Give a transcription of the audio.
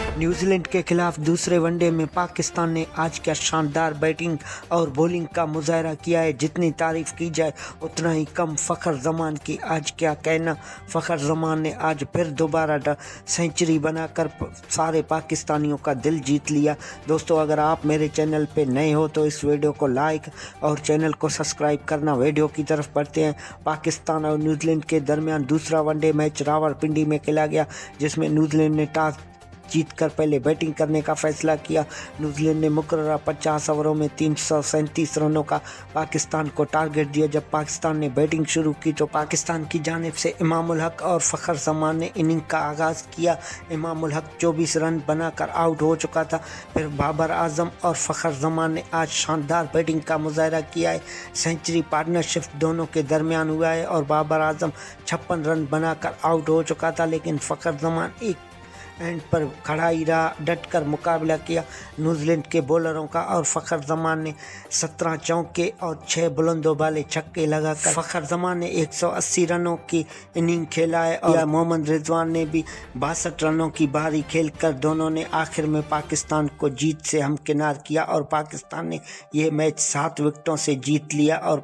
New Zealand के खिलाफ दूसरे वनडे में पाकिस्तान ने आज क्या शानदार बैटिंग और बॉलिंग का मुजाहरा किया है। जितनी तारीफ की जाए उतना ही कम। फ़खर जमान की आज क्या कहना। फ़खर जमान ने आज फिर दोबारा सेंचुरी बनाकर सारे पाकिस्तानियों का दिल जीत लिया। दोस्तों, अगर आप मेरे चैनल पे नए हो तो इस वीडियो को लाइक और चैनल को सब्सक्राइब करना। वीडियो की तरफ बढ़ते हैं। पाकिस्तान और न्यूजीलैंड के दरमियान दूसरा वनडे मैच रावलपिंडी में खेला गया, जिसमें न्यूजीलैंड ने टॉस जीतकर पहले बैटिंग करने का फैसला किया। न्यूजीलैंड ने मुकर्ररा 50 ओवरों में 337 रनों का पाकिस्तान को टारगेट दिया। जब पाकिस्तान ने बैटिंग शुरू की तो पाकिस्तान की जानिब से इमामुल हक और फ़खर जमान ने इनिंग का आगाज़ किया। इमामुल हक 24 रन बनाकर आउट हो चुका था। फिर बाबर आजम और फ़खर जमान ने आज शानदार बैटिंग का मुजाहरा किया है। सेंचुरी पार्टनरशिप दोनों के दरमियान हुआ है और बाबर आजम 56 रन बनाकर आउट हो चुका था, लेकिन फ़खर जमान एक एंड पर खड़ा ही रहा, डट कर मुकाबला किया न्यूजीलैंड के बॉलरों का। और फ़खर जमान ने 17 चौके और 6 बुलंदों वाले छक्के लगाकर फ़खर जमान ने 180 रनों की इनिंग खेला है। और मोहम्मद रिजवान ने भी 62 रनों की बारी खेलकर दोनों ने आखिर में पाकिस्तान को जीत से हमकिनार किया और पाकिस्तान ने यह मैच 7 विकेटों से जीत लिया। और